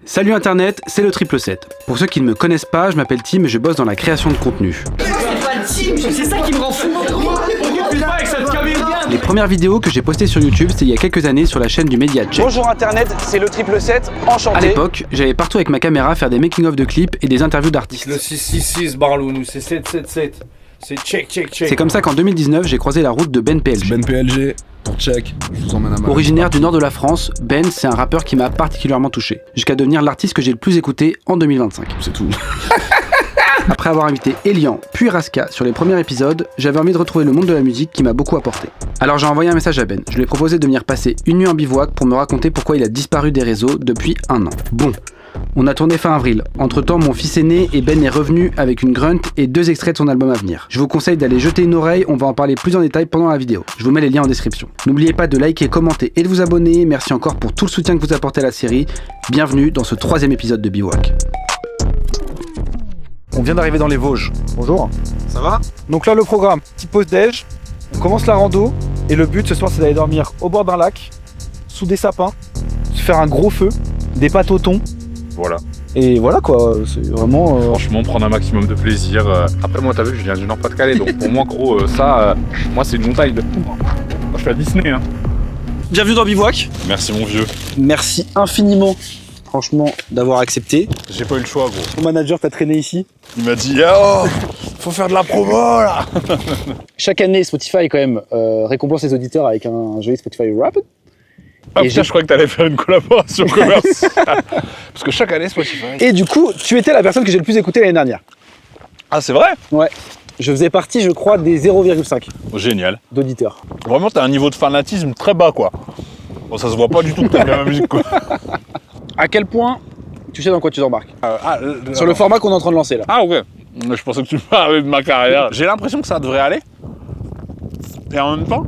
Salut internet, c'est le 777. Pour ceux qui ne me connaissent pas, je m'appelle Tim et je bosse dans la création de contenu. C'est ça qui me rend fou. Les premières vidéos que j'ai postées sur YouTube, c'était il y a quelques années sur la chaîne du Média Check. Bonjour internet, c'est le 777, enchanté. À l'époque, j'allais partout avec ma caméra faire des making-of de clips et des interviews d'artistes. Le 666 Barlow, c'est 777. C'est check. C'est comme ça qu'en 2019, j'ai croisé la route de Ben PLG. Ben PLG, pour check, je vous emmène à ma... Originaire du nord de la France, Ben, c'est un rappeur qui m'a particulièrement touché, jusqu'à devenir l'artiste que j'ai le plus écouté en 2025. C'est tout. Après avoir invité Elian puis Raska sur les premiers épisodes, j'avais envie de retrouver le monde de la musique qui m'a beaucoup apporté. Alors j'ai envoyé un message à Ben, je lui ai proposé de venir passer une nuit en bivouac pour me raconter pourquoi il a disparu des réseaux depuis 1 an. Bon, on a tourné fin avril. Entre temps, mon fils est né et Ben est revenu avec une grunt et 2 extraits de son album à venir. Je vous conseille d'aller jeter une oreille, on va en parler plus en détail pendant la vidéo. Je vous mets les liens en description. N'oubliez pas de liker, commenter et de vous abonner. Merci encore pour tout le soutien que vous apportez à la série. Bienvenue dans ce 3e épisode de Bivouac. On vient d'arriver dans les Vosges. Bonjour. Ça va? Donc là le programme, petite pause déj, on commence la rando et le but ce soir c'est d'aller dormir au bord d'un lac, sous des sapins, se faire un gros feu, des pâtes au thon. Voilà. Et voilà quoi, c'est vraiment... Franchement, prendre un maximum de plaisir. Après, moi, t'as vu, je viens du Nord-Pas-de-Calais, donc pour moi, gros, moi, c'est une montagne. Moi, je suis à Disney, hein. Bienvenue dans Bivouac. Merci, mon vieux. Merci infiniment, franchement, d'avoir accepté. J'ai pas eu le choix, gros. Ton manager t'a traîné ici. Il m'a dit, oh, faut faire de la promo, là. Chaque année, Spotify quand même récompense les auditeurs avec un joli Spotify Wrapped. Ah, Et putain, je croyais que t'allais faire une collaboration commerciale. Parce que chaque année, Spotify. Et du coup, tu étais la personne que j'ai le plus écoutée l'année dernière. Ah, c'est vrai? Ouais. Je faisais partie, je crois, des 0,5 Génial. d'auditeurs. Vraiment, t'as un niveau de fanatisme très bas, quoi. Bon, ça se voit pas du tout que t'aimes bien la musique, quoi. À quel point tu sais dans quoi tu t'embarques? Sur le format qu'on est en train de lancer là. Ah, ok. Je pensais que tu parlais de ma carrière. J'ai l'impression que ça devrait aller. Et en même temps,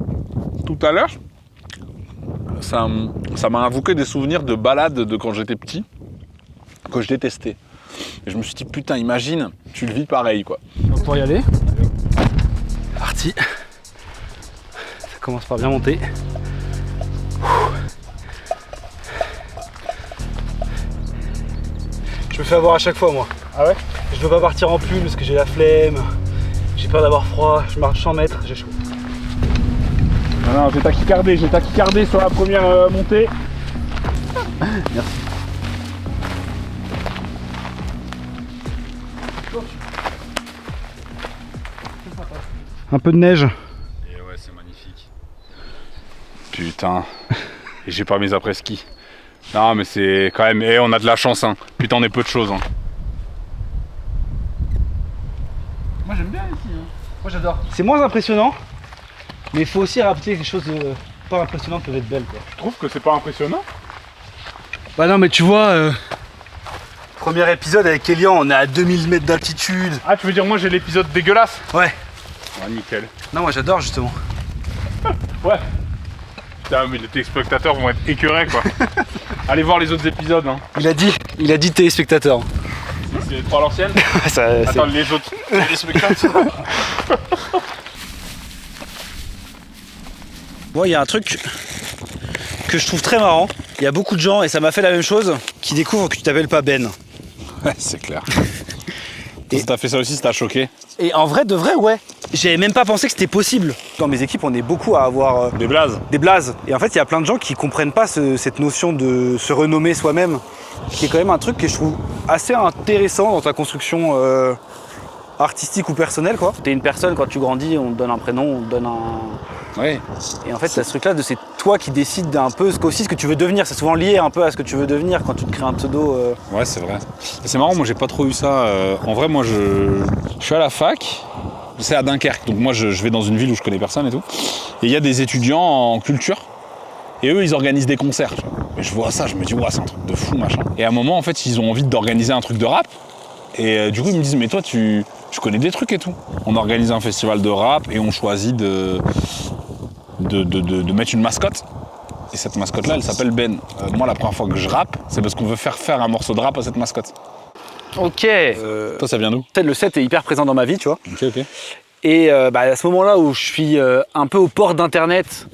tout à l'heure, ça m'a invoqué des souvenirs de balades de quand j'étais petit, que je détestais. Et je me suis dit, putain, imagine, tu le vis pareil, quoi. Donc pour y aller, parti. Ça commence par bien monter. Je me fais avoir à chaque fois moi. Ah ouais? Je veux pas partir en pull parce que j'ai la flemme, j'ai peur d'avoir froid, je marche 100 mètres, j'ai chaud. Non, j'ai tachycardé sur la première montée. Merci. Un peu de neige. Et ouais, c'est magnifique. Putain. Et j'ai pas mes après-ski. Non, mais c'est quand même... on a de la chance, hein. Putain, on est peu de choses, hein. Moi j'aime bien ici, hein. Moi j'adore. C'est moins impressionnant, mais il faut aussi rappeler que les choses pas impressionnantes peuvent être belles quoi. Tu trouves que c'est pas impressionnant? Bah non mais tu vois, premier épisode avec Elian, on est à 2000 mètres d'altitude. Ah, tu veux dire moi j'ai l'épisode dégueulasse? Ouais. Ah, nickel. Non moi j'adore justement. Ouais. Putain, mais les téléspectateurs vont être écœurés, quoi. Allez voir les autres épisodes, hein. Il a dit téléspectateurs. C'est trop à l'ancienne? Attends, les autres téléspectateurs. Moi il y a un truc que je trouve très marrant. Il y a beaucoup de gens, et ça m'a fait la même chose, qui découvrent que tu t'appelles pas Ben. Ouais, c'est clair. Et t'as fait ça aussi, ça t'a choqué? Et en vrai, de vrai, ouais. J'avais même pas pensé que c'était possible. Dans mes équipes, on est beaucoup à avoir Des blazes. des blazes. Et en fait, il y a plein de gens qui comprennent pas cette notion de se renommer soi-même, qui est quand même un truc que je trouve assez intéressant dans ta construction artistique ou personnelle, quoi. T'es une personne, quand tu grandis, on te donne un prénom, on te donne un... Ouais. Et en fait, t'as ce truc-là de c'est toi qui décides d'un peu ce que tu veux devenir. C'est souvent lié un peu à ce que tu veux devenir quand tu te crées un pseudo. Ouais, c'est vrai. C'est marrant, moi j'ai pas trop eu ça. En vrai, moi je suis à la fac, c'est à Dunkerque, donc moi je vais dans une ville où je connais personne et tout. Et il y a des étudiants en culture, et eux ils organisent des concerts. Tu vois. Et je vois ça, je me dis, ouais, c'est un truc de fou, machin. Et à un moment, en fait, ils ont envie d'organiser un truc de rap, et du coup ils me disent, mais toi tu connais des trucs et tout. On organise un festival de rap et on choisit de mettre une mascotte. Et cette mascotte-là, elle s'appelle Ben. Moi, la première fois que je rappe, c'est parce qu'on veut faire un morceau de rap à cette mascotte. Ok. Toi, ça vient d'où? Peut-être le 7 est hyper présent dans ma vie, tu vois. Ok. Et à ce moment-là où je suis un peu au port d'internet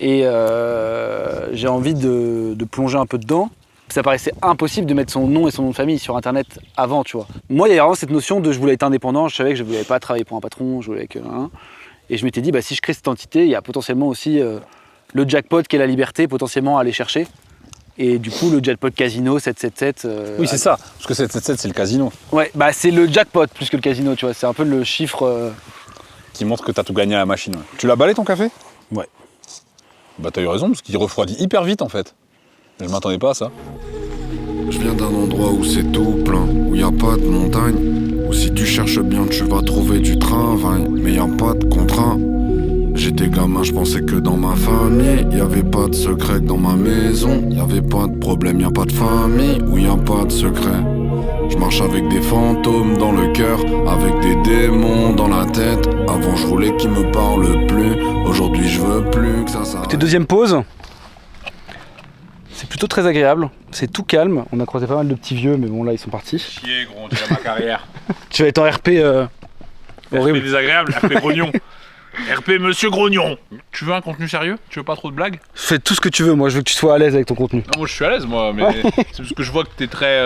et j'ai envie de plonger un peu dedans, ça paraissait impossible de mettre son nom et son nom de famille sur internet avant, tu vois. Moi, il y avait vraiment cette notion de je voulais être indépendant, je savais que je voulais pas travailler pour un patron, je voulais que... Et je m'étais dit, si je crée cette entité, il y a potentiellement aussi le jackpot qui est la liberté, potentiellement à aller chercher. Et du coup, le jackpot casino, 777... Oui, c'est ça, parce que 777, c'est le casino. Ouais, c'est le jackpot plus que le casino, tu vois. C'est un peu le chiffre... Qui montre que t'as tout gagné à la machine. Ouais. Tu l'as balé ton café? Ouais. T'as eu raison, parce qu'il refroidit hyper vite en fait. Je m'attendais pas à ça. Je viens d'un endroit où c'est tout plein, où y a pas de montagne, où si tu cherches bien tu vas trouver du travail, mais y a pas de contrat. J'étais gamin, je pensais que dans ma famille y avait pas de secret, que dans ma maison y avait pas de problème, y a pas de famille, où y a pas de secret. Je marche avec des fantômes dans le cœur, avec des démons dans la tête. Avant je voulais qu'ils me parlent plus, aujourd'hui je veux plus que ça s'arrête. Tes deuxième pause. C'est plutôt très agréable, c'est tout calme. On a croisé pas mal de petits vieux, mais bon là ils sont partis. Chier gros, on dirait ma carrière. Tu vas être en RP horrible. RP désagréable, RP grognon. RP Monsieur Grognon. Tu veux un contenu sérieux? Tu veux pas trop de blagues? Fais tout ce que tu veux, moi je veux que tu sois à l'aise avec ton contenu. Non, moi je suis à l'aise moi, mais c'est parce que je vois que t'es très...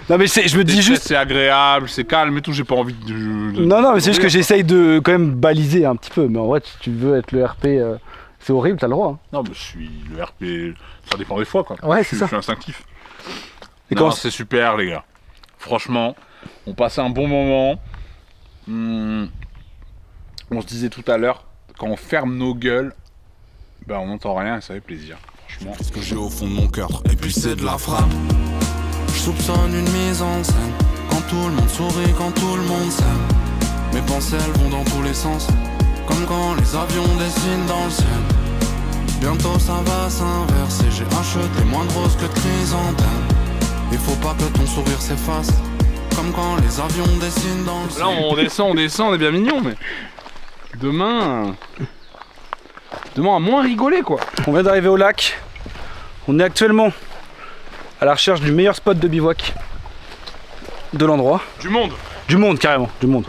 Non mais je me dis juste... C'est agréable, c'est calme et tout, j'ai pas envie de... Non mais c'est juste que j'essaye de quand même baliser un petit peu. Mais en vrai si tu veux être le RP, c'est horrible, t'as le droit. Hein. Non mais je suis le RP, ça dépend des fois quoi. Ouais c'est ça. Je suis instinctif. Et non, c'est super les gars. Franchement, on passait un bon moment. On se disait tout à l'heure, quand on ferme nos gueules, on n'entend rien et ça fait plaisir. Franchement. Ce que j'ai au fond de mon cœur, et puis c'est de la frappe. Je soupçonne une mise en scène. Quand tout le monde sourit, quand tout le monde s'aime. Mes pensées elles vont dans tous les sens. Comme quand les avions dessinent dans le ciel. Bientôt ça va s'inverser. J'ai acheté moins de roses que de chrysanthèmes. Il faut pas que ton sourire s'efface. Comme quand les avions dessinent dans le ciel. Là on descend, on est bien mignon mais... Demain à moins rigoler quoi. On vient d'arriver au lac. On est actuellement à la recherche du meilleur spot de bivouac de l'endroit. Du monde. Du monde carrément, du monde.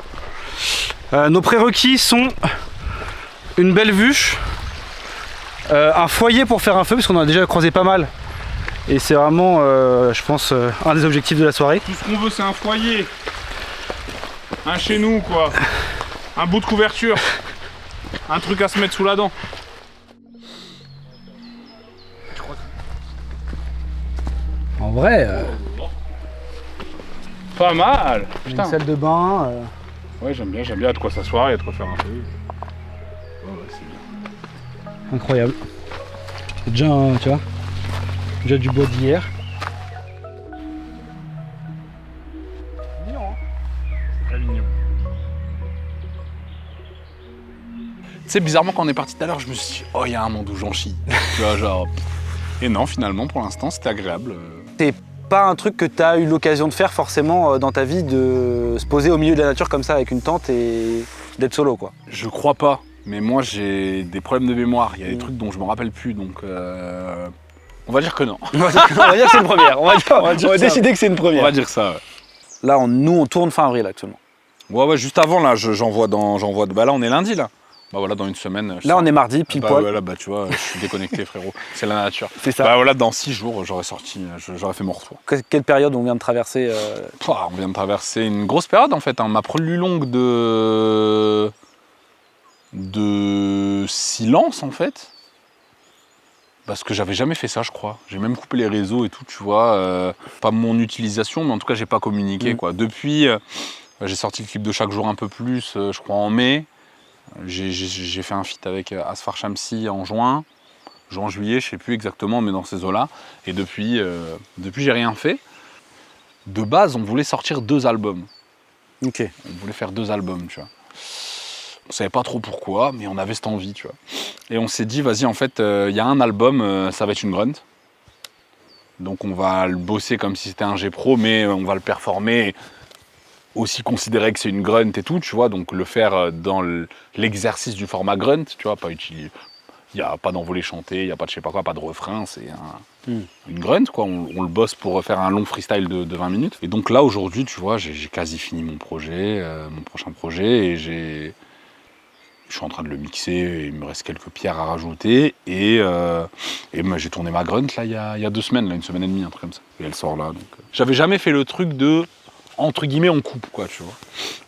Nos prérequis sont une belle vue, un foyer pour faire un feu parce qu'on en a déjà croisé pas mal. Et c'est vraiment, je pense, un des objectifs de la soirée. Tout ce qu'on veut c'est un foyer. Un chez nous quoi. Un bout de couverture. Un truc à se mettre sous la dent. En vrai, Pas mal. une Putain. salle de bain. Ouais j'aime bien, de quoi s'asseoir, il y a de quoi faire un peu. Ouais c'est bien. Incroyable. C'est déjà, tu vois, déjà du bois d'hier. Très mignon. Tu sais, bizarrement, quand on est parti tout à l'heure, je me suis dit, oh, il y a un monde où j'en chie. Tu vois, genre. Et non, finalement, pour l'instant, c'était agréable. C'est pas un truc que tu as eu l'occasion de faire forcément dans ta vie, de se poser au milieu de la nature comme ça avec une tente et d'être solo quoi. Je crois pas, mais moi, j'ai des problèmes de mémoire. Il y a des trucs dont je me rappelle plus, donc. On va dire que non. On va dire que c'est une première. On va décider que c'est une On première. va dire ça, ouais. Là, on tourne fin avril actuellement. Ouais, juste avant, là, j'envoie Bah là, on est lundi, là. Bah voilà, dans une semaine. Là, on est mardi, pile poil. Voilà, tu vois, je suis déconnecté, frérot. C'est la nature. C'est ça. Bah voilà, dans 6 jours, j'aurais fait mon retour. Quelle période on vient de traverser On vient de traverser une grosse période, en fait. Hein. Ma plus longue de silence, en fait. Parce que j'avais jamais fait ça, je crois. J'ai même coupé les réseaux et tout, tu vois. Pas mon utilisation, mais en tout cas, j'ai pas communiqué, quoi. Depuis, j'ai sorti le clip de Chaque jour un peu plus, je crois en mai. J'ai fait un feat avec Asfar Shamsi en juin-juillet, je sais plus exactement, mais dans ces eaux-là. Et depuis, j'ai rien fait. De base, on voulait sortir 2 albums. Ok. On voulait faire 2 albums, tu vois. On savait pas trop pourquoi, mais on avait cette envie, tu vois. Et on s'est dit, vas-y, en fait, il y a un album, ça va être une grunt. Donc on va le bosser comme si c'était un G-Pro, mais on va le performer, aussi considérer que c'est une grunt et tout, tu vois. Donc le faire dans l'exercice du format grunt, tu vois, pas utiliser. Il n'y a pas d'envolée chantée, il n'y a pas de je sais pas quoi, pas de refrain, c'est une grunt, quoi. On le bosse pour faire un long freestyle de 20 minutes. Et donc là, aujourd'hui, tu vois, j'ai quasi fini mon projet, mon prochain projet, et Je suis en train de le mixer, il me reste quelques pierres à rajouter. Et moi, j'ai tourné ma grunt là, il y a 2 semaines, là, 1 semaine et demie, un truc comme ça. Et elle sort là. Donc, j'avais jamais fait le truc de, entre guillemets, on coupe, quoi, tu vois.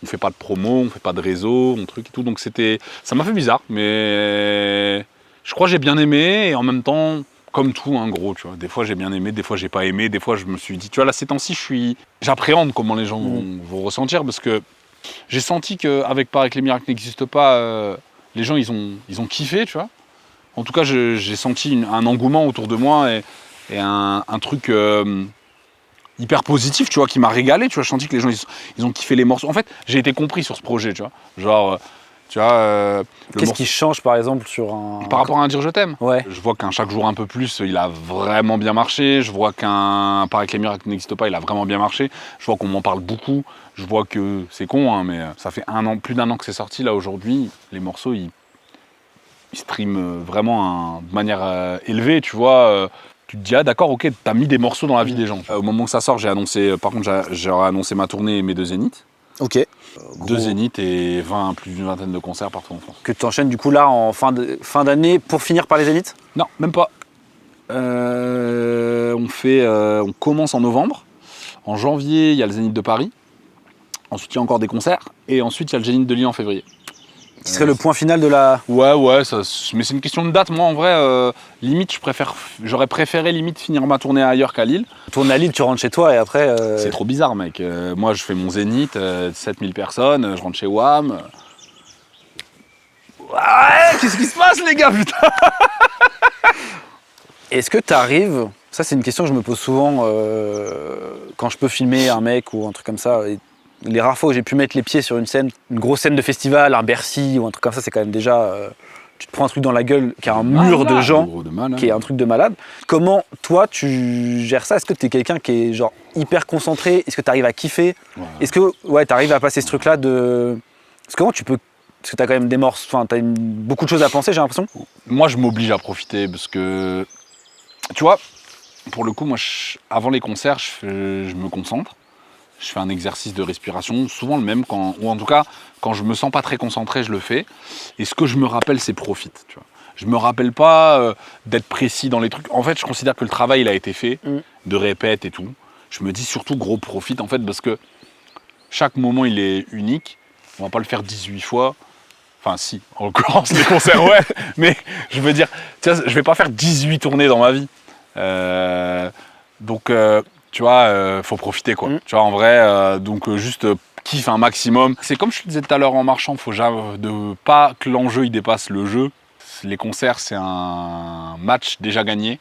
On fait pas de promo, on fait pas de réseau, on truc et tout. Donc ça m'a fait bizarre, mais je crois que j'ai bien aimé. Et en même temps, comme tout, hein, gros, tu vois. Des fois, j'ai bien aimé, des fois, j'ai pas aimé. Des fois, je me suis dit, tu vois, là, ces temps-ci, j'appréhende comment les gens vont ressentir parce que j'ai senti qu'avec Pareil que les miracles n'existent pas, les gens, ils ont kiffé, tu vois. En tout cas, j'ai senti un engouement autour de moi et un truc hyper positif, tu vois, qui m'a régalé, tu vois. Je senti que les gens, ils ont kiffé les morceaux. En fait, j'ai été compris sur ce projet, tu vois. Genre, tu vois... Qu'est-ce qui change, par exemple, sur un... Par rapport à un Dire je t'aime. Ouais. Je vois qu'un Chaque jour un peu plus, il a vraiment bien marché. Je vois qu'un Pareil que les miracles n'existent pas, il a vraiment bien marché. Je vois qu'on m'en parle beaucoup. Je vois que c'est con, hein, mais ça fait plus d'1 an que c'est sorti. Là, aujourd'hui, les morceaux, ils streament vraiment de manière élevée, tu vois. Tu te dis, ah d'accord, ok, t'as mis des morceaux dans la vie des gens. Au moment où ça sort, j'ai annoncé, par contre, j'aurais annoncé ma tournée et mes 2 zéniths. Ok. 2 zéniths et plus d'une vingtaine de concerts partout en France. Que tu enchaînes du coup là en fin d'année pour finir par les zéniths? Non, même pas. On commence en novembre. En janvier, il y a le Zénith de Paris. Ensuite, il y a encore des concerts. Et ensuite, il y a le Zénith de Lille en février. Qui serait le point final de la... Ouais, mais c'est une question de date. Moi, en vrai, limite, j'aurais préféré limite finir ma tournée ailleurs qu'à Lille. Tourner à Lille, tu rentres chez toi et après... C'est trop bizarre, mec. Moi, je fais mon Zénith, 7000 personnes, je rentre chez WAM. Ouais, qu'est-ce qui se passe, les gars, putain? Est-ce que tu arrives... Ça, c'est une question que je me pose souvent quand je peux filmer un mec ou un truc comme ça. Et les rares fois où j'ai pu mettre les pieds sur une scène, une grosse scène de festival, un Bercy ou un truc comme ça, c'est quand même déjà... tu te prends un truc dans la gueule qui a un mur de gens, qui est un truc de malade. Comment, toi, tu gères ça? Est-ce que tu es quelqu'un qui est genre hyper concentré? Est-ce que tu arrives à kiffer? Est-ce que tu arrives à passer ce truc-là de... Parce que comment tu peux... Parce que tu as quand même des morceaux, enfin, tu as beaucoup de choses à penser, j'ai l'impression. Moi, je m'oblige à profiter parce que... Tu vois, pour le coup, moi, avant les concerts, je me concentre. Je fais un exercice de respiration, souvent le même, ou en tout cas, quand je me sens pas très concentré, je le fais. Et ce que je me rappelle, c'est profite. Tu vois. Je me rappelle pas d'être précis dans les trucs. En fait, je considère que le travail, il a été fait, de répète et tout. Je me dis surtout gros profite, en fait, parce que chaque moment, il est unique. On va pas le faire 18 fois. Enfin, si, en l'occurrence, les concerts, ouais. Mais je veux dire, tu vois, je vais pas faire 18 tournées dans ma vie. Donc, tu vois, faut profiter, quoi. Tu vois, en vrai, juste kiffe un maximum. C'est comme je te disais tout à l'heure en marchant, faut jamais pas que l'enjeu il dépasse le jeu. Les concerts, c'est un match déjà gagné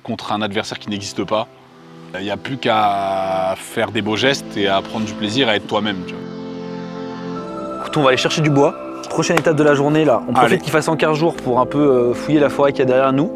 contre un adversaire qui n'existe pas. Il n'y a plus qu'à faire des beaux gestes et à prendre du plaisir à être toi-même. Tu vois. Écoute, on va aller chercher du bois. Prochaine étape de la journée, là. On profite qu'il fasse encore jour pour un peu fouiller la forêt qu'il y a derrière nous.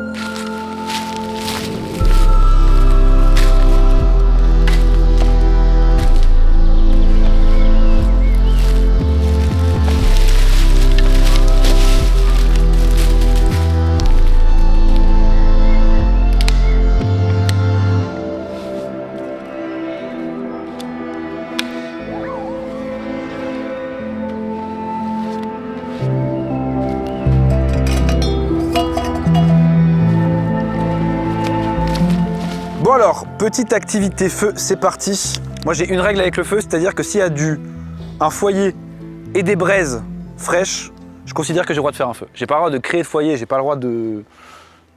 Bon alors, petite activité feu, c'est parti. Moi j'ai une règle avec le feu, c'est-à-dire que s'il y a un foyer et des braises fraîches, je considère que j'ai le droit de faire un feu. J'ai pas le droit de créer de foyer, j'ai pas le droit de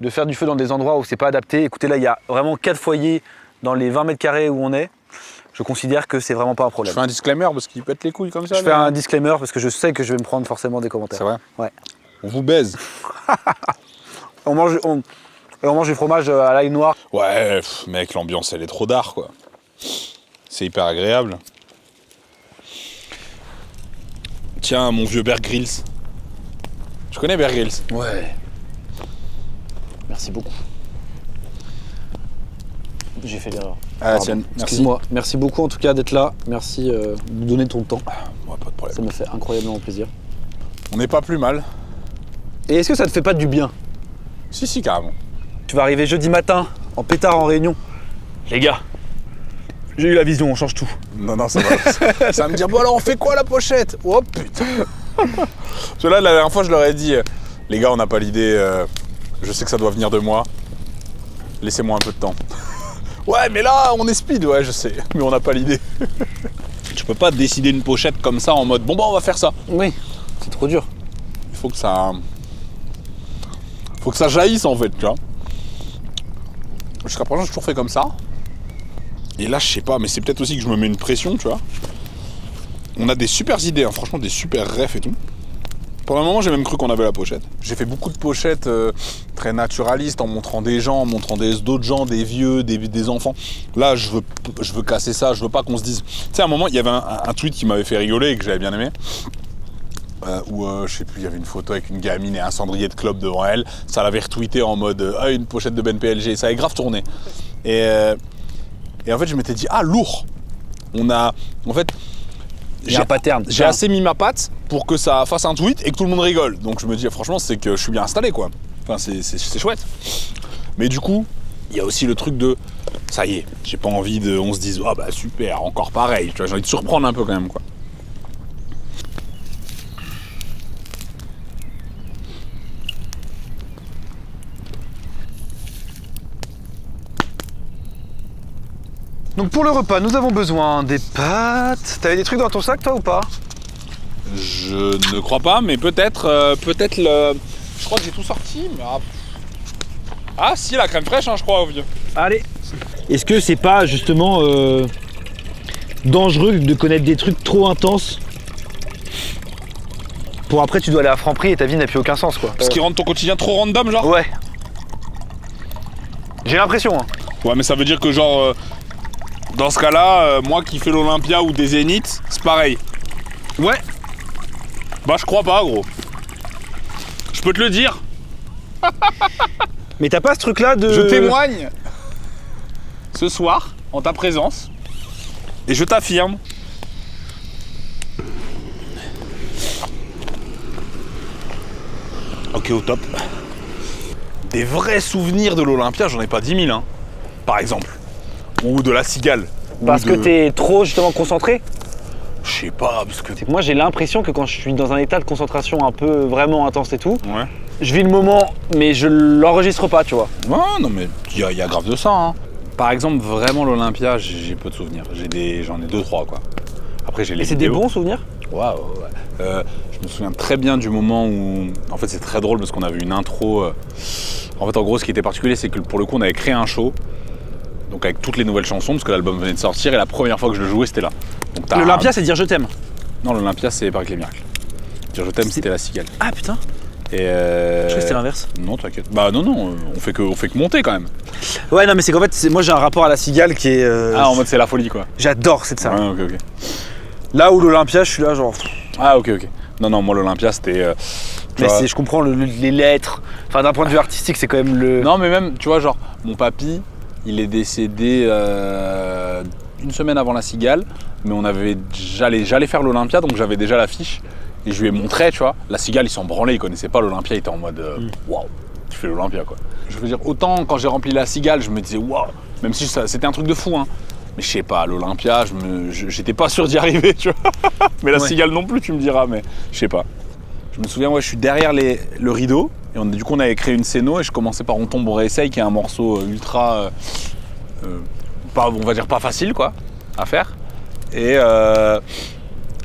faire du feu dans des endroits où c'est pas adapté. Écoutez, là il y a vraiment 4 foyers dans les 20 mètres carrés où on est. Je considère que c'est vraiment pas un problème. Je fais un disclaimer parce qu'il pète les couilles comme ça. Je fais un disclaimer parce que je sais que je vais me prendre forcément des commentaires. C'est vrai? Ouais. On vous baise. On mange du fromage à l'ail noir. Ouais, mec, l'ambiance elle est trop d'art, quoi. C'est hyper agréable. Tiens, mon vieux Bear Grylls. Tu connais Bear Grylls? Ouais. Merci beaucoup. J'ai fait l'erreur. Ah, tiens, merci. Excuse-moi. Merci beaucoup en tout cas d'être là. Merci de nous donner ton temps. Ouais, pas de problème. Ça me fait incroyablement plaisir. On n'est pas plus mal. Et est-ce que ça te fait pas du bien? Si, carrément. Tu vas arriver jeudi matin en pétard en réunion. Les gars, j'ai eu la vision, on change tout. Non, ça va. Ça va me dire, bon alors on fait quoi la pochette? Oh putain. Parce que là, la dernière fois, je leur ai dit, les gars, on n'a pas l'idée, je sais que ça doit venir de moi, laissez-moi un peu de temps. Ouais, mais là, on est speed, ouais, je sais, mais on n'a pas l'idée. Tu peux pas décider une pochette comme ça en mode, bon bah on va faire ça. Oui, c'est trop dur. Il faut que ça jaillisse en fait, tu vois. Jusqu'à présent, j'ai toujours fait comme ça. Et là, je sais pas, mais c'est peut-être aussi que je me mets une pression, tu vois. On a des super idées, hein, franchement, des super refs et tout. Pendant un moment, j'ai même cru qu'on avait la pochette. J'ai fait beaucoup de pochettes très naturalistes en montrant des gens, en montrant d'autres gens, des vieux, des enfants. Là, je veux casser ça, je veux pas qu'on se dise... Tu sais, à un moment, il y avait un tweet qui m'avait fait rigoler et que j'avais bien aimé. Où, je sais plus, il y avait une photo avec une gamine et un cendrier de clope devant elle. Ça l'avait retweeté en mode une pochette de Ben PLG. Ça avait grave tourné. Et en fait, je m'étais dit, ah, lourd. En fait, Il y a un pattern. j'ai assez mis ma patte pour que ça fasse un tweet et que tout le monde rigole. Donc je me dis, franchement, c'est que je suis bien installé, quoi. Enfin, c'est chouette. Mais du coup, il y a aussi le truc de, ça y est, j'ai pas envie de, on se dise, ah bah super, encore pareil. Tu vois, j'ai envie de surprendre un peu quand même, quoi. Donc pour le repas, nous avons besoin des pâtes. T'avais des trucs dans ton sac, toi, ou pas? Je ne crois pas, mais peut-être le... Je crois que j'ai tout sorti, mais... Ah si, la crème fraîche, hein, je crois, au vieux. Allez. Est-ce que c'est pas, justement, dangereux de connaître des trucs trop intenses pour après, tu dois aller à Franprix et ta vie n'a plus aucun sens, quoi. Ce qui rend ton quotidien trop random, genre? Ouais. J'ai l'impression, hein. Ouais, mais ça veut dire que, genre... dans ce cas-là, moi qui fais l'Olympia ou des Zéniths, c'est pareil. Ouais. Bah je crois pas, gros. Je peux te le dire. Mais t'as pas ce truc-là de... Je témoigne ce soir en ta présence et je t'affirme. Ok, au top. Des vrais souvenirs de l'Olympia, j'en ai pas 10 000, hein, par exemple. Ou de la cigale. Parce que t'es trop, justement, concentré? Je sais pas, parce que... Moi, j'ai l'impression que quand je suis dans un état de concentration un peu vraiment intense et tout, Ouais. je vis le moment, mais je l'enregistre pas, tu vois. Ouais, non mais il y a grave de ça, hein. Par exemple, vraiment l'Olympia, j'ai peu de souvenirs. J'en ai 2-3, quoi. Après, j'ai les Et c'est des vidéos. bons souvenirs? Ouais. Je me souviens très bien du moment où... En fait, c'est très drôle parce qu'on avait une intro... En fait, en gros, ce qui était particulier, c'est que pour le coup, on avait créé un show. Donc avec toutes les nouvelles chansons, parce que l'album venait de sortir, et la première fois que je le jouais, c'était là. L'Olympia, c'est dire je t'aime. Non, l'Olympia, c'est Paris les Miracles. Dire je t'aime, c'était la cigale. Ah putain. Et Je crois que c'était l'inverse. Non, t'inquiète. Bah non, on fait que monter quand même. Ouais, non, mais c'est qu'en fait, moi j'ai un rapport à la cigale qui est. Ah, en mode c'est la folie, quoi. J'adore cette salle. Ouais, ok. Là où l'Olympia, je suis là, genre. Ah, ok. Non, moi l'Olympia, c'était... Mais je comprends les lettres. Enfin, d'un point de vue artistique, c'est quand même le. Non, mais même, tu vois, genre, mon papy, il est décédé une semaine avant la cigale, mais j'allais faire l'Olympia, donc j'avais déjà l'affiche, et je lui ai montré, tu vois. La cigale, il s'en branlait, il connaissait pas l'Olympia, il était en mode waouh, tu fais l'Olympia, quoi. Je veux dire, autant quand j'ai rempli la cigale, je me disais waouh, même si c'était un truc de fou, hein. Mais je sais pas, l'Olympia, j'étais pas sûr d'y arriver, tu vois. Mais la cigale non plus, tu me diras, mais je sais pas. Je me souviens, je suis derrière le rideau, et du coup on avait créé une scéno, et je commençais par On tombe, on réessaye, qui est un morceau ultra, on va dire pas facile, quoi, à faire. Et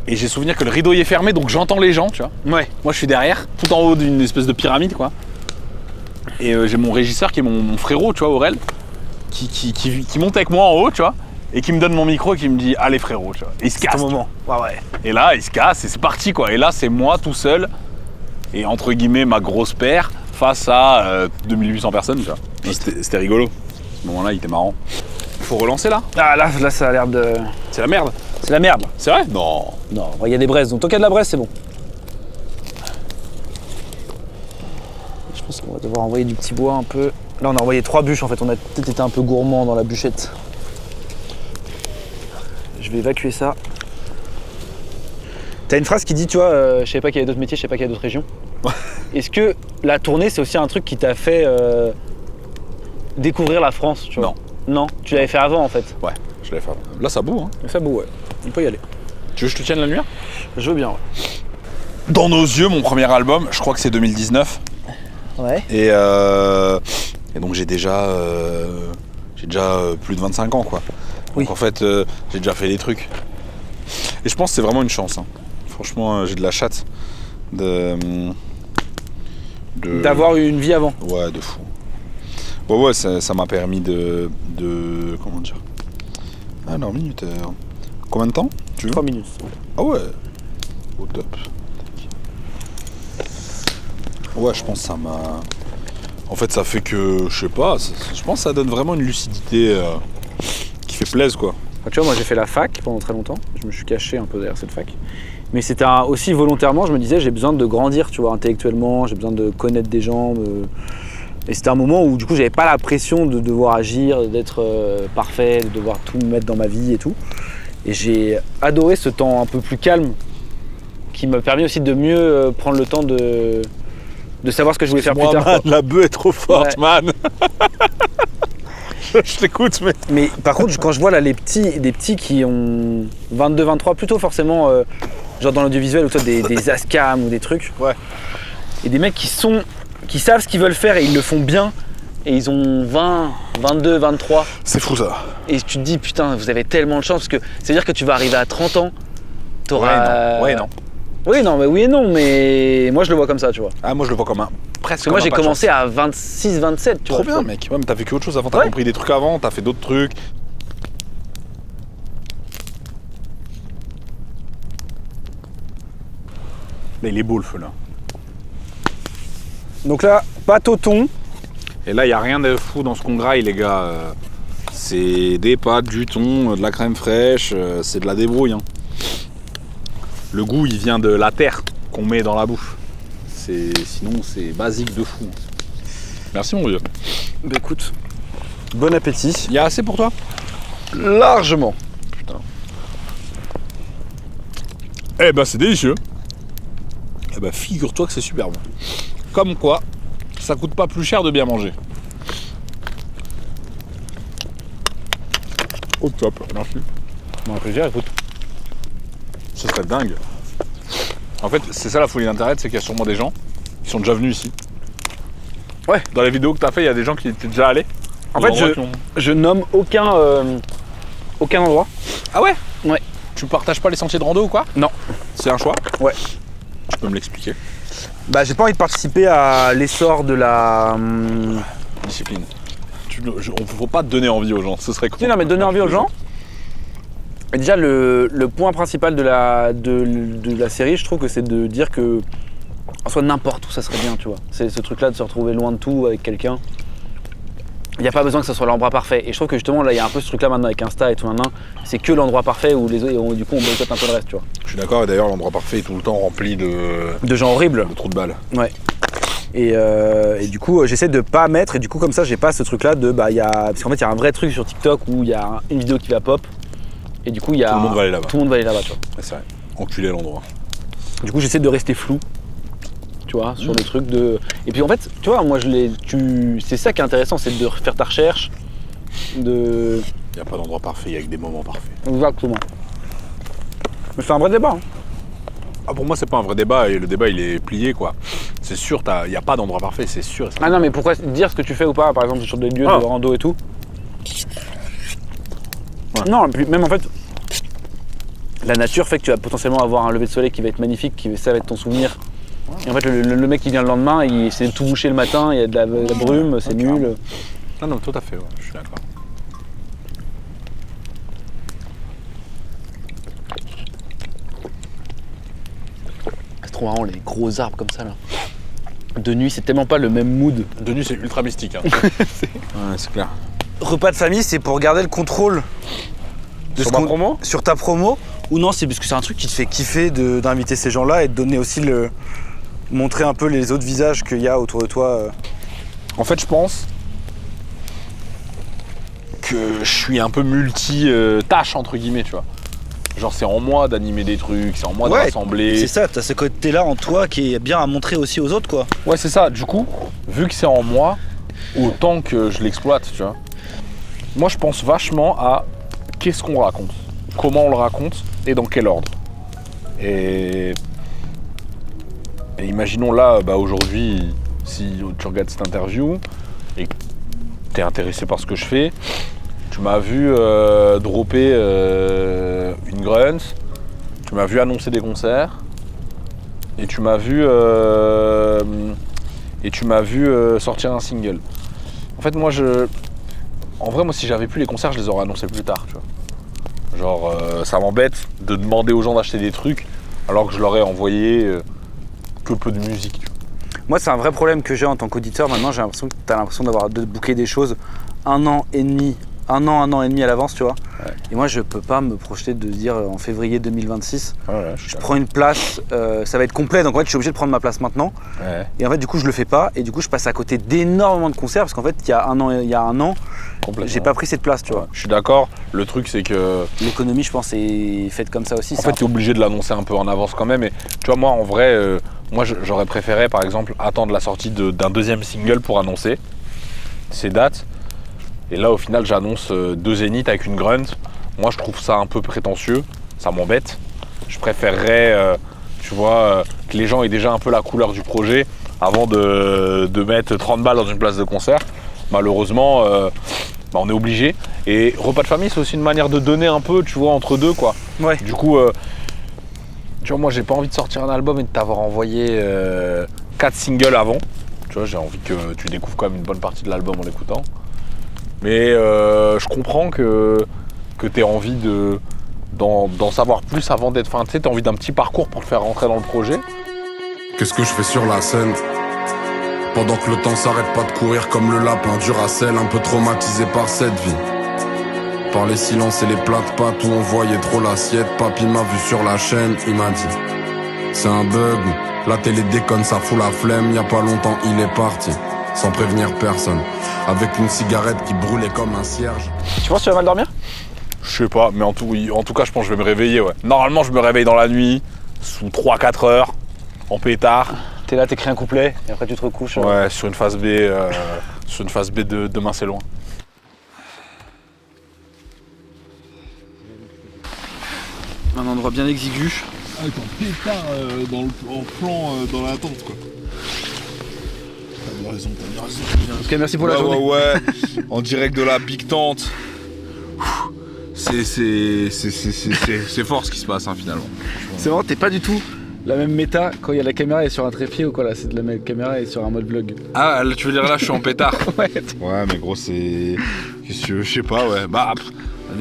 j'ai souvenir que le rideau y est fermé, donc j'entends les gens, tu vois. Ouais. Moi je suis derrière, tout en haut d'une espèce de pyramide, quoi. Et j'ai mon régisseur qui est mon frérot, tu vois, Aurel, qui monte avec moi en haut, tu vois, et qui me donne mon micro et qui me dit « Allez frérot », tu vois. Et il se casse. C'est ton moment. Ouais. Et là, il se casse et c'est parti, quoi. Et là, c'est moi tout seul et entre guillemets ma grosse paire face à 2800 personnes, tu vois. C'était rigolo. Ce moment-là, il était marrant. Faut relancer là. Ah là, ça a l'air de. C'est la merde. C'est la merde. C'est vrai? Non. Non, il y a des braises, donc tant qu'il y a de la braise, c'est bon. Je pense qu'on va devoir envoyer du petit bois un peu. Là, on a envoyé 3 bûches en fait, on a peut-être été un peu gourmand dans la bûchette. Je vais évacuer ça. T'as une phrase qui dit, tu vois, je savais pas qu'il y avait d'autres métiers, je savais pas qu'il y avait d'autres régions. Est-ce que la tournée, c'est aussi un truc qui t'a fait découvrir la France, tu vois? Non, tu l'avais fait avant en fait. Ouais, je l'avais fait avant. Là, ça boue, hein. Ça boue, ouais. On peut y aller. Tu veux que je te tienne la lumière? Je veux bien, ouais. Dans nos yeux, mon premier album, je crois que c'est 2019. Ouais. Et donc j'ai déjà plus de 25 ans, quoi. Oui. Donc en fait, j'ai déjà fait des trucs. Et je pense que c'est vraiment une chance. Hein. Franchement, j'ai de la chatte D'avoir eu une vie avant. Ouais, de fou. Ouais, ça m'a permis de... Comment dire? Alors, minuteur. Combien de temps tu veux? 3 minutes. Ah ouais. Au top. Ouais, je pense que ça m'a... En fait, ça fait que, je sais pas, je pense que ça donne vraiment une lucidité qui fait plaisir, quoi. Enfin, tu vois, moi j'ai fait la fac pendant très longtemps. Je me suis caché un peu derrière cette fac. Mais c'était aussi volontairement, je me disais, j'ai besoin de grandir, tu vois, intellectuellement, j'ai besoin de connaître des gens. Et c'était un moment où, du coup, j'avais pas la pression de devoir agir, d'être parfait, de devoir tout mettre dans ma vie et tout. Et j'ai adoré ce temps un peu plus calme qui m'a permis aussi de mieux prendre le temps de savoir ce que je voulais faire plus tard. Man, la bœuf est trop forte, Ouais. man. Je t'écoute, mais... Mais par contre, quand je vois là des petits qui ont 22, 23, plutôt forcément, genre dans l'audiovisuel ou toi des ASCAM ou des trucs. Ouais. Et des mecs qui savent ce qu'ils veulent faire et ils le font bien. Et ils ont 20, 22, 23. C'est fou, ça. Et tu te dis, putain, vous avez tellement de chance parce que ça veut dire que tu vas arriver à 30 ans. T'auras. Ouais, non. Oui, non, mais oui et non, mais moi je le vois comme ça, tu vois. Ah, moi, je le vois comme un... Presque Parce que moi j'ai commencé à 26, 27, tu Trop vois. bien, mec. Ouais, mais t'as vécu autre chose avant, t'as Ouais. compris des trucs avant, t'as fait d'autres trucs. Là, il est beau, le feu, là. Donc là, pâte au thon. Et là, il n'y a rien de fou dans ce qu'on graille, les gars. C'est des pâtes, du thon, de la crème fraîche, c'est de la débrouille. Hein. Le goût, il vient de la terre qu'on met dans la bouffe. Sinon, c'est basique de fou. Merci, mon vieux. Bah écoute, bon appétit. Il y a assez pour toi? Largement. Eh ben, c'est délicieux. Eh ben, figure-toi que c'est super bon. Comme quoi, ça coûte pas plus cher de bien manger. Au top, merci. Bon, un plaisir, écoute. Ce serait dingue. En fait, c'est ça la folie d'Internet, c'est qu'il y a sûrement des gens qui sont déjà venus ici. Ouais. Dans les vidéos que t'as fait, il y a des gens qui étaient déjà allés. En fait, je nomme aucun endroit. Ah ouais? Ouais. Tu partages pas les sentiers de rando ou quoi? Non. C'est un choix? Ouais. Tu peux me l'expliquer? Bah j'ai pas envie de participer à l'essor de la... Discipline. Faut pas te donner envie aux gens, ce serait cool. Si, non mais donner envie aux gens. Et déjà le point principal de la série, je trouve que c'est de dire que en soit n'importe où ça serait bien, tu vois. C'est ce truc là de se retrouver loin de tout avec quelqu'un. Il n'y a pas besoin que ce soit l'endroit parfait. Et je trouve que justement là il y a un peu ce truc là maintenant avec Insta et tout maintenant, c'est que l'endroit parfait où les autres, du coup on boycotte un peu le reste, tu vois. Je suis d'accord, et d'ailleurs l'endroit parfait est tout le temps rempli de De gens horribles. trous de balles. Ouais. Et du coup j'essaie de pas mettre, et du coup comme ça j'ai pas ce truc là de parce qu'en fait il y a un vrai truc sur TikTok où il y a une vidéo qui va pop. Et du coup il y a. Tout le monde va aller là-bas. Tout le monde va aller là-bas, tu vois. C'est vrai. Enculé l'endroit. Du coup j'essaie de rester flou. Tu vois, sur le truc de. Et puis en fait, tu vois, moi c'est ça qui est intéressant, c'est de faire ta recherche. Il n'y a pas d'endroit parfait, il y a que des moments parfaits. Exactement. Mais c'est un vrai débat. Hein. Ah, pour moi, c'est pas un vrai débat, et le débat il est plié, quoi. C'est sûr, il n'y a pas d'endroit parfait, c'est sûr. Ah non, mais pourquoi dire ce que tu fais ou pas, par exemple, sur des lieux de rando et tout. Ouais. Non, et puis même en fait, la nature fait que tu vas potentiellement avoir un lever de soleil qui va être magnifique, ça va être ton souvenir. Et en fait, le mec qui vient le lendemain, il s'est tout bouché le matin, il y a de la brume, c'est nul. Non, tout à fait, ouais, je suis d'accord. C'est trop marrant, les gros arbres comme ça là. De nuit, c'est tellement pas le même mood. De nuit, c'est ultra mystique. Hein. Ouais, c'est clair. Repas de famille, c'est pour garder le contrôle de sur ma promo? Sur ta promo. Ou non, c'est parce que c'est un truc qui te fait kiffer d'inviter ces gens-là et de donner aussi montrer un peu les autres visages qu'il y a autour de toi. En fait, je pense que je suis un peu multi-tâche, entre guillemets, tu vois. Genre, c'est en moi d'animer des trucs, c'est en moi de rassembler. C'est ça, t'as ce côté-là en toi qui est bien à montrer aussi aux autres, quoi. Ouais, c'est ça. Du coup, vu que c'est en moi, autant que je l'exploite, tu vois. Moi, je pense vachement à qu'est-ce qu'on raconte, comment on le raconte et dans quel ordre. Et Et imaginons là, aujourd'hui, si tu regardes cette interview et que tu es intéressé par ce que je fais, tu m'as vu dropper une grunt, tu m'as vu annoncer des concerts et tu m'as vu sortir un single. En fait, moi, si j'avais plus les concerts, je les aurais annoncés plus tard, tu vois. Genre, ça m'embête de demander aux gens d'acheter des trucs alors que je leur ai envoyé que peu de musique, tu vois. Moi, c'est un vrai problème que j'ai en tant qu'auditeur. Maintenant, j'ai l'impression que tu as l'impression de booker des choses un an et demi à l'avance, tu vois. Ouais. Et moi, je peux pas me projeter de dire en février 2026, je prends une place, ça va être complet, donc en fait, je suis obligé de prendre ma place maintenant. Ouais. Et en fait, du coup, je le fais pas, et du coup, je passe à côté d'énormément de concerts, parce qu'en fait, il y a un an, j'ai pas pris cette place, tu vois. Je suis d'accord, le truc c'est que... L'économie, je pense, est faite comme ça aussi. En fait, tu es obligé de l'annoncer un peu en avance quand même. Et tu vois, moi, en vrai, j'aurais préféré, par exemple, attendre la sortie d'un deuxième single pour annoncer ces dates. Et là, au final, j'annonce 2 zéniths avec une grunt. Moi, je trouve ça un peu prétentieux. Ça m'embête. Je préférerais, tu vois, que les gens aient déjà un peu la couleur du projet avant de mettre 30 balles dans une place de concert. Malheureusement, on est obligé. Et repas de famille, c'est aussi une manière de donner un peu, tu vois, entre deux, quoi. Ouais. Du coup, tu vois, moi, j'ai pas envie de sortir un album et de t'avoir envoyé 4 singles avant. Tu vois, j'ai envie que tu découvres quand même une bonne partie de l'album en l'écoutant. Mais je comprends que tu aies envie d'en savoir plus avant d'être... Enfin, tu sais, tu as envie d'un petit parcours pour te faire rentrer dans le projet. Qu'est-ce que je fais sur la scène? Pendant que le temps s'arrête pas de courir comme le lapin Duracell, un peu traumatisé par cette vie. Par les silences et les plats de pâtes où on voyait trop l'assiette. Papy m'a vu sur la chaîne, il m'a dit c'est un bug, la télé déconne, ça fout la flemme. Y a pas longtemps il est parti, sans prévenir personne, avec une cigarette qui brûlait comme un cierge. Tu penses que tu vas mal dormir? Je sais pas, mais en tout cas, je pense que je vais me réveiller, ouais. Normalement, je me réveille dans la nuit, sous 3-4 heures, en pétard. T'es là, t'écris un couplet, et après tu te recouches. Ouais, sur une phase B, de Demain c'est loin. Un endroit bien exigu. Avec un pétard en plan dans la tente, quoi. T'as bien raison. En tout cas, merci pour la journée. Ouais, en direct de la Big Tente. C'est fort ce qui se passe, hein, finalement. C'est vraiment, t'es pas du tout la même méta quand il y a la caméra est sur un trépied ou quoi là, c'est de la même caméra et sur un mode vlog. Ah, là, tu veux dire là, je suis en pétard. Ouais. Ouais, mais gros, c'est... Qu'est-ce que tu veux, je sais pas, ouais. Bah,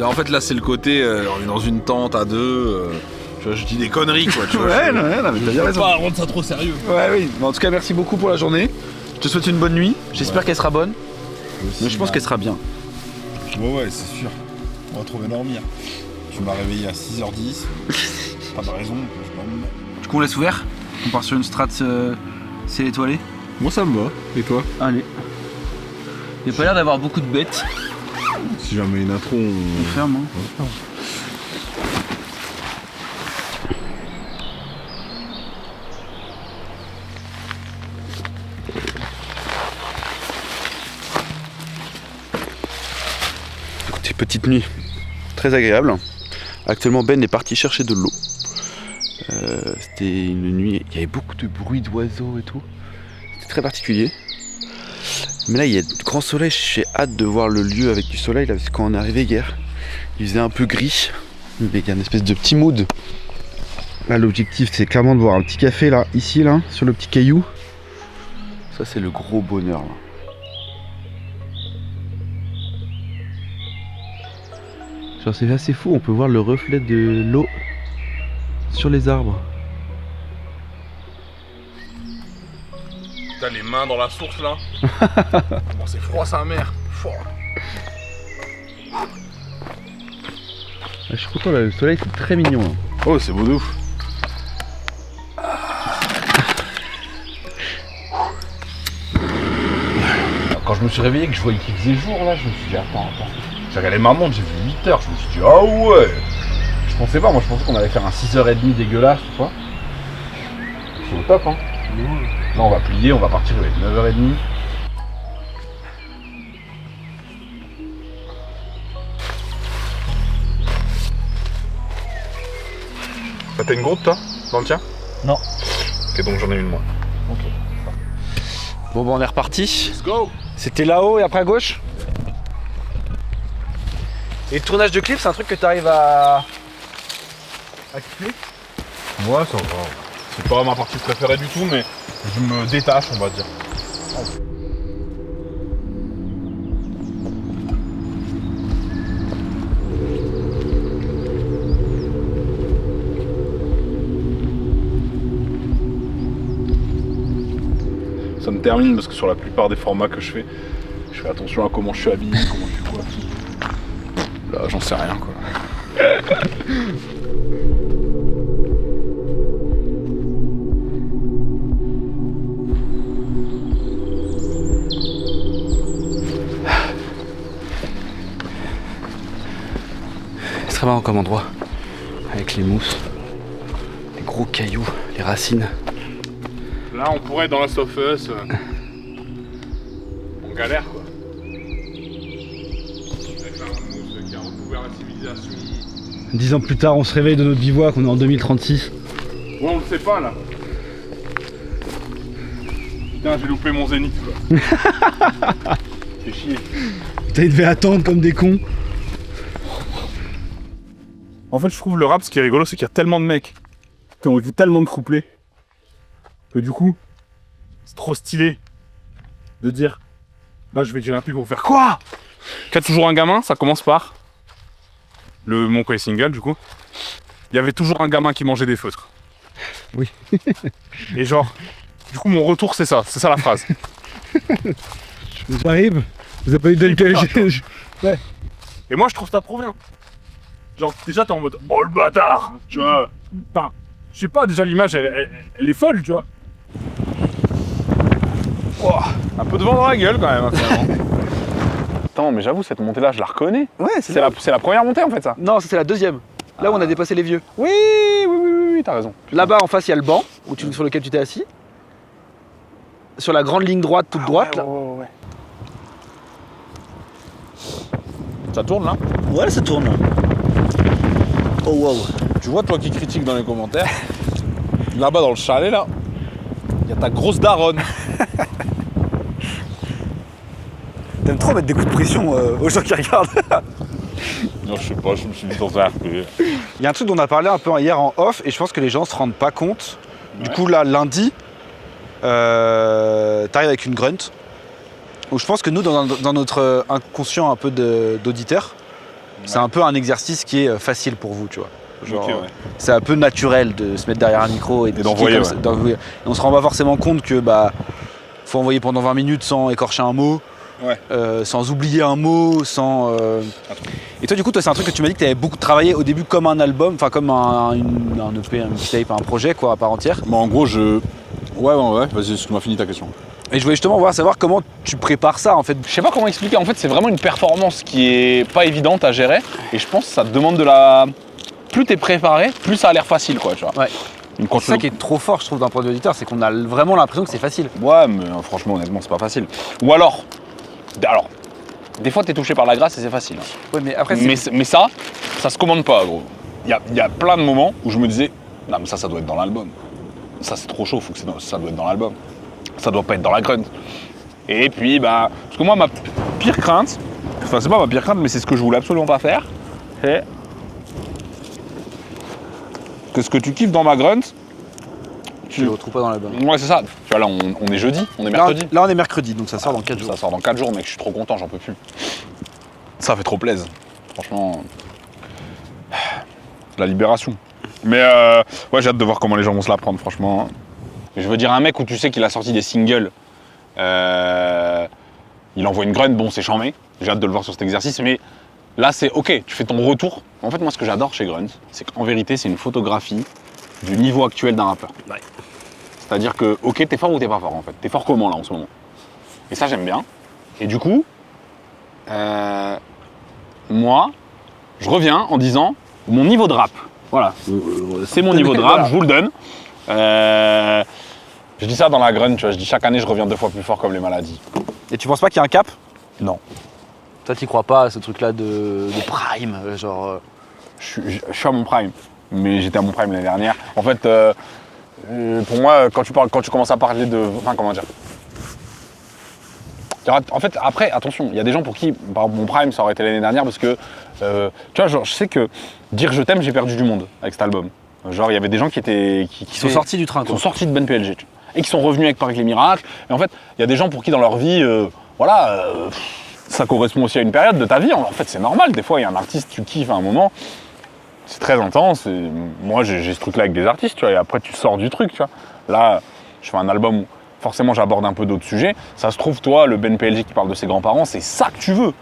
en fait, là, c'est le côté, on est dans une tente à deux, tu vois, je dis des conneries, quoi, tu vois. Ouais, non, mais t'as bien raison. Pas rendre ça trop sérieux. Ouais, oui. Mais en tout cas, merci beaucoup pour la journée. Je te souhaite une bonne nuit. J'espère qu'elle sera bonne. Mais je pense qu'elle sera bien. Ouais, c'est sûr. On va trop bien dormir. Tu m'as réveillé à 6h10. Pas de raison, je dorme. Du coup, on laisse ouvert. On part sur une strat ciel étoilé. Moi, ça me va. Et toi? Allez. Il n'y a pas l'air d'avoir beaucoup de bêtes. Si jamais une intro, On ferme, hein. Écoutez, petite nuit très agréable. Actuellement, Ben est parti chercher de l'eau. C'était une nuit, il y avait beaucoup de bruit d'oiseaux et tout. C'était très particulier. Mais là, il y a de grand soleil, j'ai hâte de voir le lieu avec du soleil, là, parce que quand on est arrivé hier, il faisait un peu gris, mais il y a une espèce de petit mood. Là, l'objectif, c'est clairement de voir un petit café, là, ici, là, sur le petit caillou. Ça, c'est le gros bonheur, là. Genre, c'est assez fou, on peut voir le reflet de l'eau sur les arbres. T'as les mains dans la source là. Bon, c'est froid sa mère. Je suis content là, le soleil c'est très mignon. Hein. Oh, c'est beau de ouf. Quand je me suis réveillé, que je voyais qu'il faisait jour là, je me suis dit attends. J'ai regardé ma montre, j'ai vu 8h, je me suis dit ah ouais. Je pensais pas, moi je pensais qu'on allait faire un 6h30 dégueulasse ou quoi. C'est au top hein. Là on va plier, on va partir, il va être 9h30. T'as une groupe toi? Dans le tien? Non. Ok, donc j'en ai une moi. Bon, bah on est reparti. Let's go. C'était là-haut et après à gauche. Et le tournage de clip, c'est un truc que t'arrives à kiffer? Ouais, ça va. C'est pas ma partie préférée du tout, mais je me détache, on va dire. Ça me termine parce que sur la plupart des formats que je fais attention à comment je suis habillé, comment je suis quoi. Là, j'en sais rien quoi. C'est très marrant comme endroit. Avec les mousses, les gros cailloux, les racines. Là, on pourrait être dans Last of Us. On galère quoi. Avec la mousse qui a recouvert la civilisation. 10 ans plus tard, on se réveille de notre bivouac, on est en 2036. Ouais, on le sait pas là. Putain, j'ai loupé mon zénith quoi. C'est chier. Putain, ils devaient attendre comme des cons. En fait, je trouve le rap, ce qui est rigolo, c'est qu'il y a tellement de mecs qui ont vu tellement de couplets que du coup, c'est trop stylé de dire là, je vais dire un truc pour faire quoi. Qu'il y a toujours un gamin, ça commence par mon premier single, du coup. Il y avait toujours un gamin qui mangeait des feutres. Oui. Et genre, du coup, mon retour, c'est ça la phrase. J'arrive, vous avez pas eu d'LPG. Ouais. Et moi, je trouve ça trop bien. Genre, déjà, t'es en mode oh le bâtard, tu vois. Enfin, je sais pas, déjà, l'image, elle est folle, tu vois. Wow, un peu de vent dans la gueule quand même, hein, finalement. Attends, mais j'avoue, cette montée-là, je la reconnais. Ouais, C'est la première montée en fait, ça. Non, ça c'est la deuxième. Là où on a dépassé les vieux. Oui, t'as raison. Là-bas en face, il y a le banc sur lequel tu t'es assis. Sur la grande ligne droite, toute droite. Là. Ouais. Ça tourne là? Ouais, ça tourne. Oh wow. Tu vois, toi qui critiques dans les commentaires, là-bas dans le chalet, là, il y a ta grosse daronne. T'aimes trop mettre des coups de pression aux gens qui regardent. Non, je sais pas, je me suis dit dans un RP. Il y a un truc dont on a parlé un peu hier en off et je pense que les gens se rendent pas compte. Du coup là, lundi, t'arrives avec une grunt. Où je pense que nous, dans notre inconscient un peu d'auditeur, c'est un peu un exercice qui est facile pour vous, tu vois. Genre, Ok, ouais. c'est un peu naturel de se mettre derrière un micro et d'envoyer, comme ça, d'envoyer. Et on se rend pas forcément compte que faut envoyer pendant 20 minutes sans écorcher un mot, sans oublier un mot, sans. Et toi, du coup, c'est un truc que tu m'as dit que tu avais beaucoup travaillé au début comme un album, enfin comme un EP, un mixtape, un projet quoi, à part entière. Bon, en gros, Ouais, vas-y, excuse-moi, finis ta question. Et je voulais justement savoir comment tu prépares ça en fait. Je sais pas comment expliquer, en fait, c'est vraiment une performance qui est pas évidente à gérer. Et je pense que ça te demande de la. Plus t'es préparé, plus ça a l'air facile, quoi, tu vois. Ouais. C'est ça qui est trop fort, je trouve, d'un point de vue auditeur, c'est qu'on a vraiment l'impression que c'est facile. Ouais, mais franchement, honnêtement, c'est pas facile. Ou alors, des fois, t'es touché par la grâce et c'est facile. Ouais, mais après, mais ça se commande pas, gros. Il y a plein de moments où je me disais, non, mais ça doit être dans l'album. Ça, c'est trop chaud, ça doit être dans l'album. Ça doit pas être dans la grunt. Et puis, parce que moi, ma pire crainte, enfin, c'est pas ma pire crainte, mais c'est ce que je voulais absolument pas faire, c'est que ce que tu kiffes dans ma grunt, tu le retrouves pas dans l'album. Ouais, c'est ça. Tu vois, là, on est jeudi, on est mercredi. Là, on est mercredi, donc ça sort dans 4 jours. Ça sort dans 4 jours, mec, je suis trop content, j'en peux plus. Ça fait trop plaisir. Franchement, la libération. Mais ouais, j'ai hâte de voir comment les gens vont se la prendre, franchement. Je veux dire, un mec où tu sais qu'il a sorti des singles, il envoie une grunt, bon, c'est chambé. J'ai hâte de le voir sur cet exercice, mais là, c'est ok, tu fais ton retour. En fait, moi, ce que j'adore chez Grunt, c'est qu'en vérité, c'est une photographie du niveau actuel d'un rappeur. Ouais. C'est-à-dire que, ok, t'es fort ou t'es pas fort, en fait. T'es fort comment, là, en ce moment? Et ça, j'aime bien. Et du coup, moi, je reviens en disant mon niveau de rap. Voilà, c'est mon niveau de rap, je vous le donne. Je dis ça dans la grunt, tu vois, je dis chaque année je reviens 2 fois plus fort comme les maladies. Et tu penses pas qu'il y a un cap? Non. Toi, t'y crois pas à ce truc-là de prime, genre. Je suis à mon prime, mais j'étais à mon prime l'année dernière. En fait, Pour moi, quand tu commences à parler de... Enfin, comment dire. En fait, après, attention, il y a des gens pour qui, par exemple, mon prime, ça aurait été l'année dernière parce que, tu vois, genre, je sais que dire je t'aime, j'ai perdu du monde avec cet album. Genre, il y avait des gens qui sont sortis du train, qui sont sortis de Ben PLG, tu vois, et qui sont revenus avec Paris les Miracles. Et en fait, il y a des gens pour qui, dans leur vie, ça correspond aussi à une période de ta vie. En fait, c'est normal. Des fois, il y a un artiste, tu kiffes à un moment, c'est très intense. Et moi, j'ai ce truc-là avec des artistes, tu vois, et après, tu sors du truc, tu vois. Là, je fais un album où forcément j'aborde un peu d'autres sujets. Ça se trouve, toi, le Ben PLG qui parle de ses grands-parents, c'est ça que tu veux.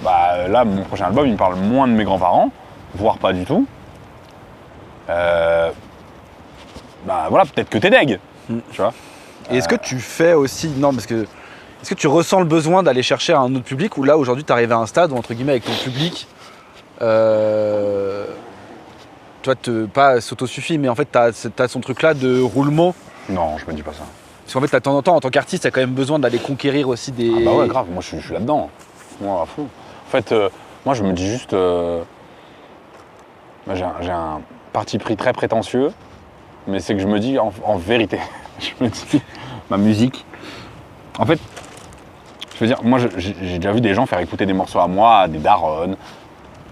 Bah là, mon prochain album, il me parle moins de mes grands-parents, voire pas du tout. Bah voilà, peut-être que t'es deg, tu vois. Et est-ce que tu fais aussi... Non, parce que... Est-ce que tu ressens le besoin d'aller chercher un autre public ou là, aujourd'hui, tu arrives à un stade où, entre guillemets, avec ton public, toi, pas s'autosuffit, mais en fait, t'as son truc-là de roulement. Non, je me dis pas ça. Parce qu'en fait, de temps en temps, en tant qu'artiste, t'as quand même besoin d'aller conquérir aussi des... Ah bah ouais, grave, moi je suis là-dedans. Moi, à fond. En fait, moi je me dis juste... j'ai un parti pris très prétentieux, mais c'est que je me dis, en vérité, je me dis, ma musique... En fait, je veux dire, moi j'ai déjà vu des gens faire écouter des morceaux à moi, à des darons,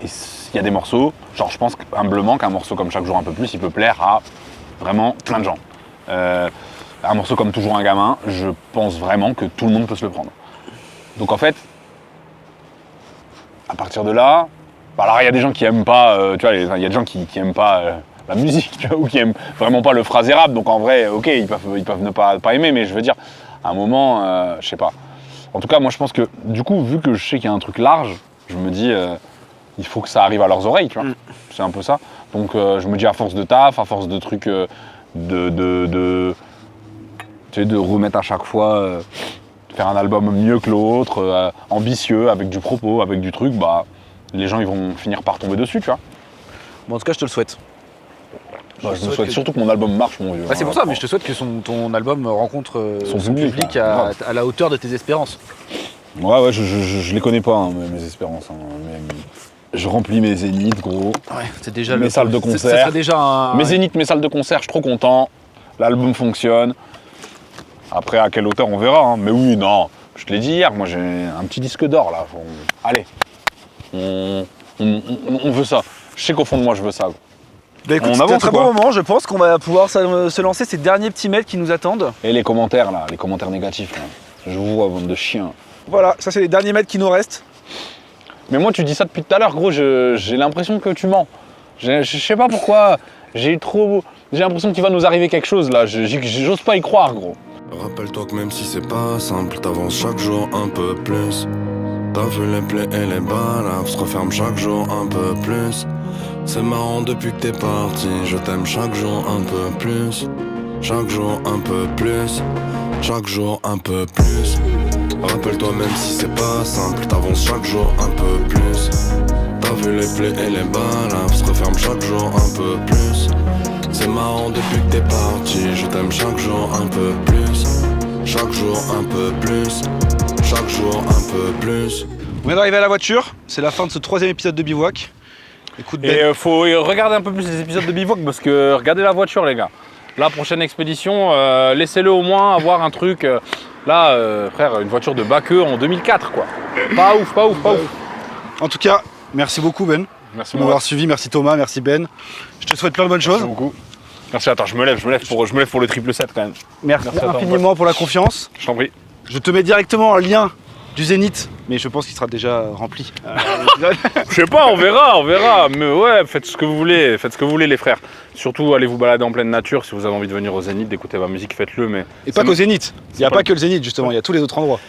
et il y a des morceaux, genre je pense humblement qu'un morceau comme Chaque jour un peu plus, il peut plaire à vraiment plein de gens. Un morceau comme Toujours un gamin, je pense vraiment que tout le monde peut se le prendre. Donc en fait, à partir de là, bah alors il y a des gens qui aiment pas, tu vois, il y a des gens qui aiment pas la musique, tu vois, ou qui aiment vraiment pas le phrasé rap, donc en vrai, ok, ils peuvent ne pas aimer, mais je veux dire, à un moment, je sais pas. En tout cas, moi je pense que, du coup, vu que je sais qu'il y a un truc large, je me dis, il faut que ça arrive à leurs oreilles, tu vois. C'est un peu ça. Donc je me dis, à force de taf, à force de trucs, tu sais, de remettre à chaque fois, faire un album mieux que l'autre, ambitieux, avec du propos, avec du truc, bah les gens ils vont finir par tomber dessus, tu vois. Bon, en tout cas, je te le souhaite. Bah, je me souhaite surtout que mon album marche, mon vieux. Bah, c'est pour ça, mais je te souhaite que ton album rencontre son public à la hauteur de tes espérances. Ouais, je les connais pas, hein, mes espérances. Hein, mais je remplis mes zéniths, gros. Ouais, c'est déjà mes salles de concert. Ça serait déjà mes zéniths, mes salles de concert, je suis trop content. L'album fonctionne. Après, à quelle hauteur, on verra. Hein. Mais oui, non, je te l'ai dit hier, moi j'ai un petit disque d'or là. Allez, on veut ça. Je sais qu'au fond de moi, je veux ça. Bah écoute, c'est un très bon moment, je pense qu'on va pouvoir se lancer ces derniers petits mails qui nous attendent. Et les commentaires là, les commentaires négatifs là. Je vous vois, bande de chiens. Voilà, ça c'est les derniers mails qui nous restent. Mais moi tu dis ça depuis tout à l'heure, gros, j'ai l'impression que tu mens. Je sais pas pourquoi, j'ai l'impression qu'il va nous arriver quelque chose là, j'ose pas y croire, gros. Rappelle-toi que même si c'est pas simple, t'avances chaque jour un peu plus. T'as vu les plaies et les balles, se referment chaque jour un peu plus. C'est marrant depuis que t'es parti, je t'aime chaque jour un peu plus. Chaque jour un peu plus, chaque jour un peu plus. Rappelle-toi même si c'est pas simple, t'avances chaque jour un peu plus. T'as vu les plaies et les balles, se referment chaque jour un peu plus. C'est marrant depuis que t'es parti, je t'aime chaque jour un peu plus. Chaque jour un peu plus, chaque jour un peu plus. On vient d'arriver à la voiture, c'est la fin de ce 3e épisode de Bivouac. Écoute, Ben. Et faut regarder un peu plus les épisodes de Bivouac parce que regardez la voiture, les gars. La prochaine expédition, laissez-le au moins avoir un truc. Là, frère, une voiture de Baqueux en 2004, quoi. Pas ouf. En tout cas, merci beaucoup, Ben. Merci de m'avoir suivi, merci Thomas, merci Ben. Je te souhaite plein de bonnes choses. Merci beaucoup. Merci, attends, je me lève pour le triple 7 quand même. Merci infiniment pour la confiance. Je t'en prie. Je te mets directement un lien du Zénith, mais je pense qu'il sera déjà rempli. Je sais pas, on verra. Mais ouais, faites ce que vous voulez, les frères. Surtout, allez vous balader en pleine nature. Si vous avez envie de venir au Zénith, d'écouter ma musique, faites-le. Mais et pas qu'au Zénith. Il n'y a pas que le Zénith, justement. Il y a tous les autres endroits.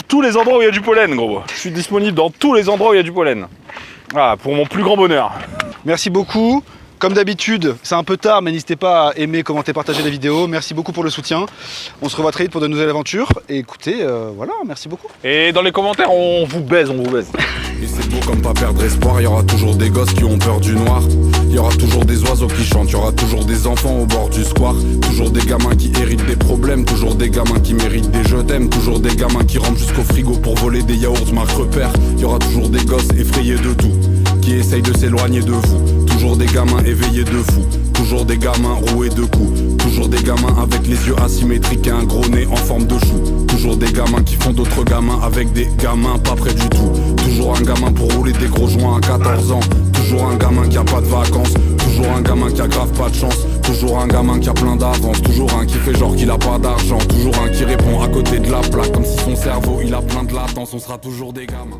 Tous les endroits où il y a du pollen, gros. Je suis disponible dans tous les endroits où il y a du pollen. Voilà, pour mon plus grand bonheur. Merci beaucoup. Comme d'habitude, c'est un peu tard, mais n'hésitez pas à aimer, commenter, partager la vidéo. Merci beaucoup pour le soutien. On se revoit très vite pour de nouvelles aventures. Et écoutez, voilà, merci beaucoup. Et dans les commentaires, on vous baise. Et c'est beau comme pas perdre espoir, y aura toujours des gosses qui ont peur du noir. Y aura toujours des oiseaux qui chantent, y aura toujours des enfants au bord du square. Toujours des gamins qui héritent des problèmes, toujours des gamins qui méritent des je t'aime. Toujours des gamins qui rampent jusqu'au frigo pour voler des yaourts marque repère. Y aura toujours des gosses effrayés de tout, qui essayent de s'éloigner de vous. Toujours des gamins éveillés de fous. Toujours des gamins roués de coups. Toujours des gamins avec les yeux asymétriques et un gros nez en forme de chou. Toujours des gamins qui font d'autres gamins avec des gamins pas près du tout. Toujours un gamin pour rouler des gros joints à 14 ans. Toujours un gamin qui a pas de vacances. Toujours un gamin qui a grave pas de chance. Toujours un gamin qui a plein d'avance. Toujours un qui fait genre qu'il a pas d'argent. Toujours un qui répond à côté de la plaque comme si son cerveau il a plein de latence. On sera toujours des gamins.